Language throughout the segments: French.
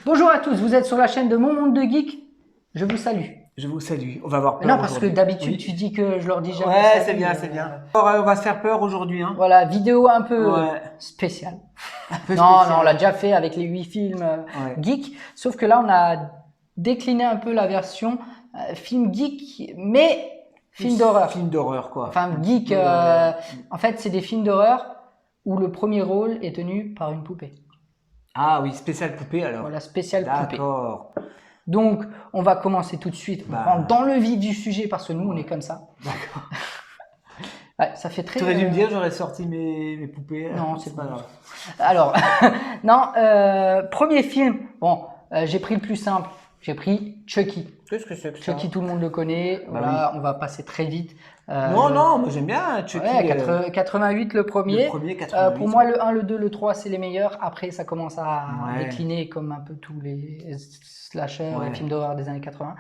Bonjour à tous, vous êtes sur la chaîne de Mon Monde de Geek. Je vous salue. Je vous salue. On va avoir peur. Non, parce que aujourd'hui. d'habitude, Oui. tu dis que je leur dis jamais Ouais, salut, c'est bien, c'est bien. Alors, on va se faire peur aujourd'hui, hein. Voilà, vidéo un peu Ouais. spéciale. Un peu Non, spécial. on l'a déjà fait avec les 8 films Ouais. geek. Sauf que là, on a décliné un peu la version film geek, mais film d'horreur. Film d'horreur, quoi. Enfin, Un geek, petit peu, en fait, c'est des films d'horreur où le premier rôle est tenu par une poupée. Ah oui, spécial poupée alors. Voilà, spécial poupée. D'accord. Donc, on va commencer tout de suite. On Bah. rentre dans le vif du sujet parce que nous, on est comme ça. D'accord. Ouais, ça fait très. Tu aurais dû me dire, j'aurais sorti mes poupées. Non, c'est pas bon. grave. Alors, non, premier film. Bon, j'ai pris le plus simple. J'ai pris Chucky. Qu'est-ce que c'est que ça? Chucky, tout le monde le connaît. Voilà, on va passer très vite. Non, non, moi j'aime bien Chucky. Ouais, 88 le premier. Le premier, 88. Pour moi, le 1, le 2, le 3, c'est les meilleurs. Après, ça commence à Ouais. décliner comme un peu tous les slashers, Ouais. les films d'horreur des années 80.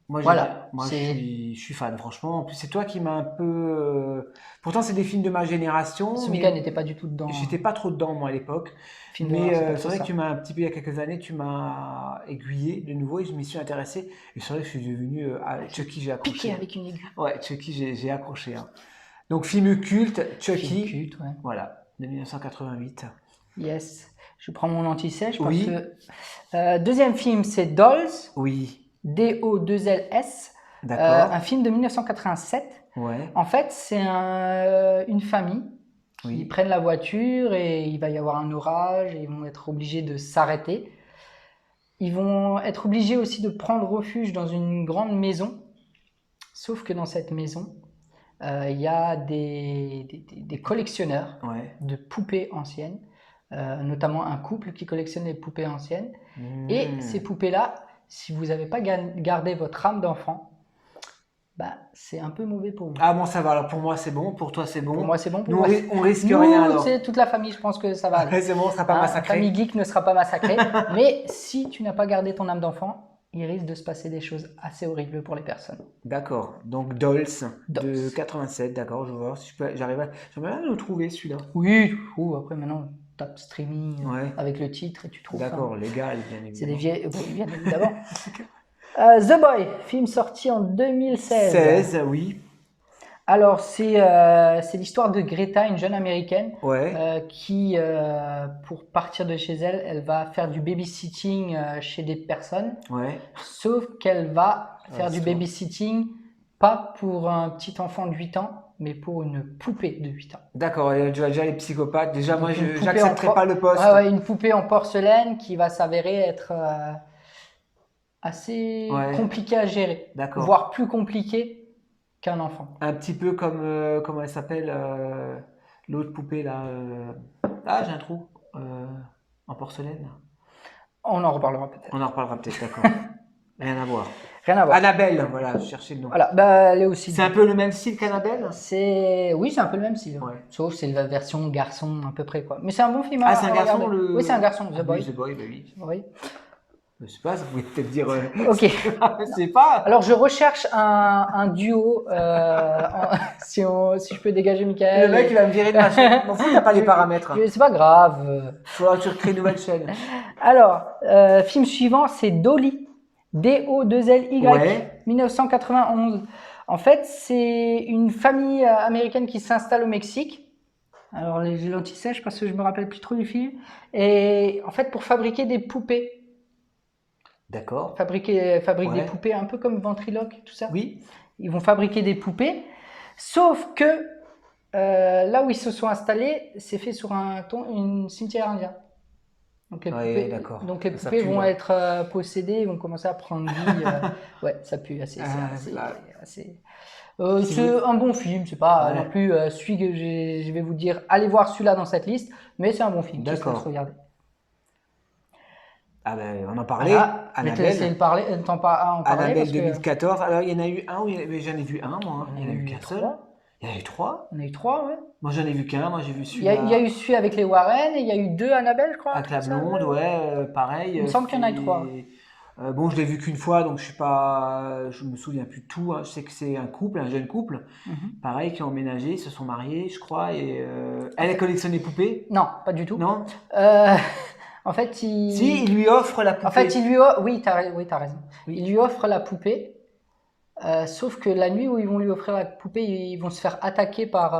Moi, Voilà, je c'est- suis fan, franchement. En plus, c'est toi qui m'as un peu. Pourtant, c'est des films de ma génération. Ce mais Mika n'était pas du tout dedans. J'étais pas trop dedans, moi, à l'époque. Film Mais d'horreur, pas c'est trop vrai ça. que tu m'as un petit peu, il y a quelques années, tu m'as aiguillé de nouveau et je m'y suis intéressé. Et c'est vrai que je suis devenu. Chucky, j'ai accroché. Piqué avec une aiguille. Ouais, Chucky, j'ai accroché. Hein. Donc, film culte, Chucky. Film culte, ouais. Voilà, de 1988. Yes. Je prends mon anti-sèche parce Oui. que. Deuxième film, c'est Dolls. Oui, D-O-2-L-S. d'accord. Un film de 1987. Ouais, En fait, c'est une famille qui oui. prennent la voiture et il va y avoir un orage et ils vont être obligés de s'arrêter. Ils vont être obligés aussi de prendre refuge dans une grande maison. Sauf que dans cette maison, il y a des collectionneurs Ouais. de poupées anciennes, notamment un couple qui collectionne les poupées anciennes. Et ces poupées-là, si vous n'avez pas gardé votre âme d'enfant, bah, c'est un peu mauvais pour vous. Ah bon, ça va. Alors, pour moi, c'est bon. Pour toi, c'est bon. Pour moi, c'est bon. Pour Nous, moi, on risque Nous, rien alors. c'est toute la famille, je pense que ça va aller. Ouais, c'est bon, on sera pas Hein, massacré. Famille geek ne sera pas massacrée. Mais si tu n'as pas gardé ton âme d'enfant, il risque de se passer des choses assez horribles pour les personnes. D'accord. Donc Dolls, de Dolls. 87, d'accord, je vais voir si je peux, j'arrive à le trouver celui-là. Oui, après maintenant, tape streaming Ouais. avec le titre et tu trouves ça. D'accord, légal, bien évidemment. C'est des vieilles, oui, bien évidemment. The Boy, film sorti en 2016. 16, oui. Alors, c'est l'histoire de Greta, une jeune américaine, Ouais. qui, pour partir de chez elle, elle va faire du babysitting chez des personnes, Ouais. sauf qu'elle va faire du c'est toi. babysitting pas pour un petit enfant de 8 ans, mais pour une poupée de 8 ans. D'accord, et tu vois déjà les psychopathes. Déjà, Donc, moi, une poupée j'accepterai en pas le poste. Ah ouais, une poupée en porcelaine qui va s'avérer être assez Ouais. compliquée à gérer, D'accord. voire plus compliquée qu'un enfant. Un petit peu comme, comment elle s'appelle, l'autre poupée là. Ah, j'ai un trou. En porcelaine. On en reparlera peut-être. On en reparlera peut-être, d'accord. Rien à voir. Rien à voir. Annabelle, voilà, je cherchais le nom. Voilà, bah, elle est aussi. C'est un peu le même style qu'Annabelle? Oui, c'est un peu le même style. Ouais. Sauf c'est la version garçon à peu près quoi. Mais c'est un bon film. Ah, à- c'est un à garçon, regarder. le. Oui, c'est un garçon. The Ah, Boy. oui, The Boy, bah oui. Oui. Je sais pas, ça pouvait peut-être dire. Ok. Je sais pas. Alors je recherche un duo. Si je peux dégager Michael. Le mec, il va me virer de ma chaîne. M'en fous, t'as pas les paramètres. C'est pas grave. Faudra que tu recrées une nouvelle chaîne. Alors, film suivant, c'est Dolly. D-O-2-L-Y, Ouais. 1991. En fait, c'est une famille américaine qui s'installe au Mexique. Alors, j'ai l'anti-sèche parce que je me rappelle plus trop du film. Et en fait, pour fabriquer des poupées, D'accord. fabriquent Ouais. des poupées un peu comme Ventriloque, tout ça. Oui. Ils vont fabriquer des poupées, sauf que là où ils se sont installés, c'est fait sur une cimetière indien. Donc les Ouais, poupées, d'accord. donc les Ça poupées pue, vont là. être possédées, ils vont commencer à prendre vie. Ouais, ça pue assez. Là. C'est Si c'est vous- un bon film, c'est pas Ouais. non plus celui que je vais vous dire, allez voir celui-là dans cette liste, mais c'est un bon film qui se D'accord. laisse regarder. Ah ben, on en parlait. Voilà, je vais te laisser Annabelle. en parler Annabelle parce que 2014. Alors, il y en a eu un, mais j'en ai vu un, moi. Il y en a eu qu'un seul. 3. Il y en a eu trois. On a eu 3, ouais. Moi, j'en ai vu qu'un. Moi, j'ai vu Il y a celui-là. eu celui avec les Warren et il y a eu 2 Annabelle, je crois. Avec la c'est ça, blonde, ouais, pareil. Il me semble qu'il y en a eu c'est- 3. Bon, je l'ai vu qu'une fois, donc je me souviens plus de tout. Hein. Je sais que c'est un couple, un jeune couple, pareil, qui ont emménagé, ils se sont mariés, je crois, et elle a collectionné les poupées. Non, pas du tout. Non? Euh, En fait, Si, il lui offre la poupée. En fait, oui, t'as raison. Oui. Il lui offre la poupée, sauf que la nuit où ils vont lui offrir la poupée, ils vont se faire attaquer par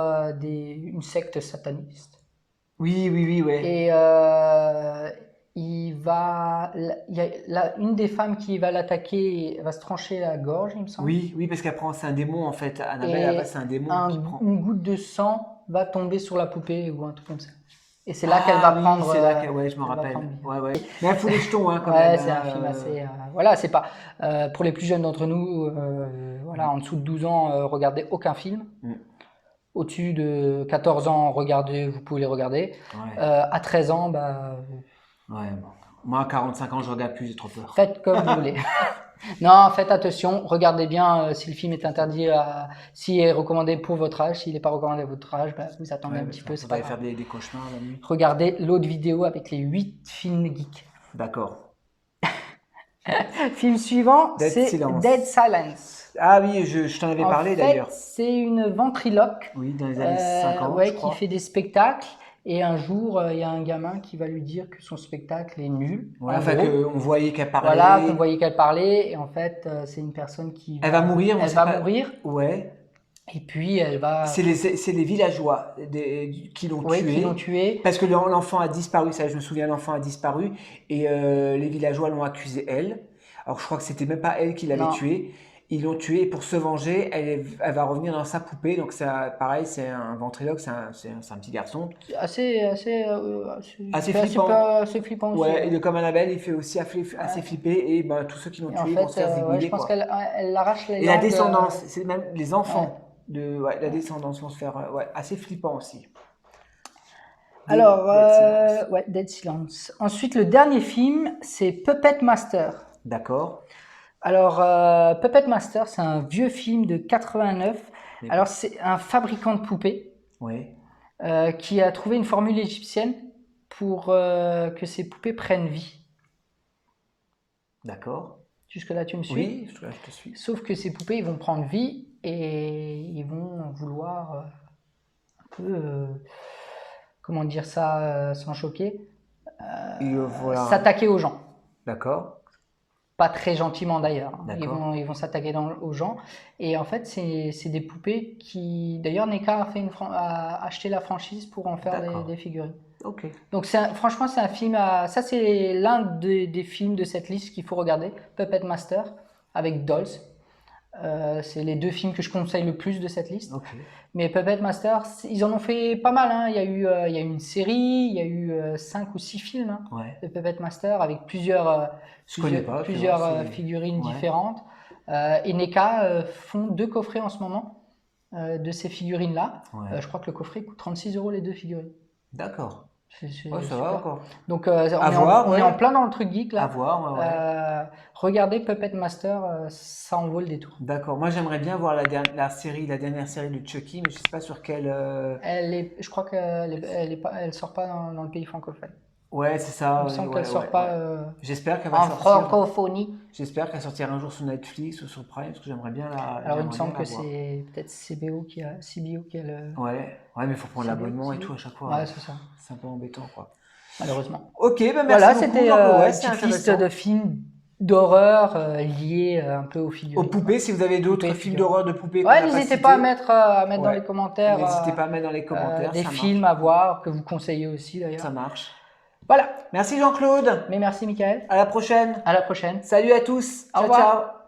une secte sataniste. Oui, ouais. Et il y a une des femmes qui va l'attaquer va se trancher la gorge, il me semble. Oui, parce qu'après, c'est un démon en fait. Annabelle, là-bas, c'est un démon qui prend. Une goutte de sang va tomber sur la poupée ou un truc comme ça. Et c'est là qu'elle va prendre. C'est là ouais, je me rappelle. Ouais. Mais il faut les jetons, hein, quand ouais, même. c'est un film assez. Voilà, c'est pas. Pour les plus jeunes d'entre nous, voilà, en dessous de 12 ans, regardez aucun film. Au-dessus de 14 ans, regardez, vous pouvez les regarder. Ouais. À 13 ans, bah. Ouais, bon. Moi, à 45 ans, je regarde plus, j'ai trop peur. Faites comme vous voulez. Non, faites attention, regardez bien si le film est interdit, s'il est recommandé pour votre âge, s'il n'est pas recommandé à votre âge, bah, vous attendez un petit peu. Vous allez faire des cauchemars la nuit. Regardez l'autre vidéo avec les 8 films geeks. D'accord. Film suivant, c'est Dead Silence. Ah oui, je t'en avais parlé d'ailleurs. C'est une ventriloque. Oui, dans les années 50, je crois. Qui fait des spectacles. Et un jour, il y a un gamin qui va lui dire que son spectacle est nul. Ouais, enfin, qu'on voyait qu'elle parlait. Voilà, qu'on voyait qu'elle parlait. Et en fait, c'est une personne qui. Elle va mourir, Elle va mourir. Ouais. Et puis, elle va. C'est les villageois qui l'ont tué. Qui l'ont tué. Parce que l'enfant a disparu, ça, je me souviens, l'enfant a disparu. Et les villageois l'ont accusé, elle. Alors, je crois que c'était même pas elle qui l'avait tué. Ils l'ont tué et pour se venger, elle va revenir dans sa poupée. Donc, ça, pareil, c'est un ventriloque, c'est un petit garçon. Assez flippant aussi. Ouais, et comme Annabelle, il fait aussi assez flipper. Et ben, tous ceux qui l'ont tué vont se faire zigouiller. Je pense qu'elle l'arrache les Et langues, la descendance, c'est même les enfants de la descendance vont se faire assez flippant aussi. Alors, Dead Silence. Ensuite, le dernier film, c'est Puppet Master. D'accord. Alors, Puppet Master, c'est un vieux film de 89. Alors, c'est un fabricant de poupées qui a trouvé une formule égyptienne pour que ses poupées prennent vie. D'accord. Jusque-là, tu me suis? Oui, je te suis. Sauf que ces poupées, ils vont prendre vie et ils vont vouloir un peu, comment dire ça sans choquer, s'attaquer aux gens. D'accord. Pas très gentiment d'ailleurs. Ils vont s'attaquer aux gens. Et en fait, c'est des poupées qui... D'ailleurs, NECA a acheté la franchise pour en faire des figurines. Ok. Donc franchement, c'est un film... Ça, c'est l'un des films de cette liste qu'il faut regarder. Puppet Master avec Dolls. C'est les deux films que je conseille le plus de cette liste. Okay. Mais Puppet Master, ils en ont fait pas mal. Hein. Il y a eu une série, il y a eu 5 ou 6 films de Puppet Master avec plusieurs figurines différentes. Et NECA font 2 coffrets en ce moment de ces figurines-là. Je crois que le coffret coûte 36 € les 2 figurines. D'accord. Ça va encore. Donc on est en plein dans le truc geek là. À voir, regardez Puppet Master, ça en vaut le détour. D'accord. Moi j'aimerais bien voir la dernière série de Chucky, mais je sais pas sur quelle. Je crois qu'elle sort pas dans le pays francophone. Ouais, c'est ça. Il me semble qu'elle sort pas J'espère qu'elle va en francophonie. J'espère qu'elle sortira un jour sur Netflix ou sur Prime, parce que j'aimerais bien la. Alors il me semble que c'est peut-être CBO qui a le. Ouais, mais il faut prendre l'abonnement et tout à chaque fois. Ouais, c'est ça. C'est un peu embêtant, quoi. Malheureusement. Ok, ben merci. Voilà, beaucoup, c'était une petite liste de films d'horreur liés un peu aux figurines. Aux poupées, si vous avez d'autres films d'horreur de poupées. Ouais, n'hésitez pas à mettre dans les commentaires. N'hésitez pas à mettre dans les commentaires. Des films à voir que vous conseillez aussi d'ailleurs. Ça marche. Voilà. Merci Jean-Claude. Mais merci Michael. À la prochaine. À la prochaine. Salut à tous. Au revoir. Ciao.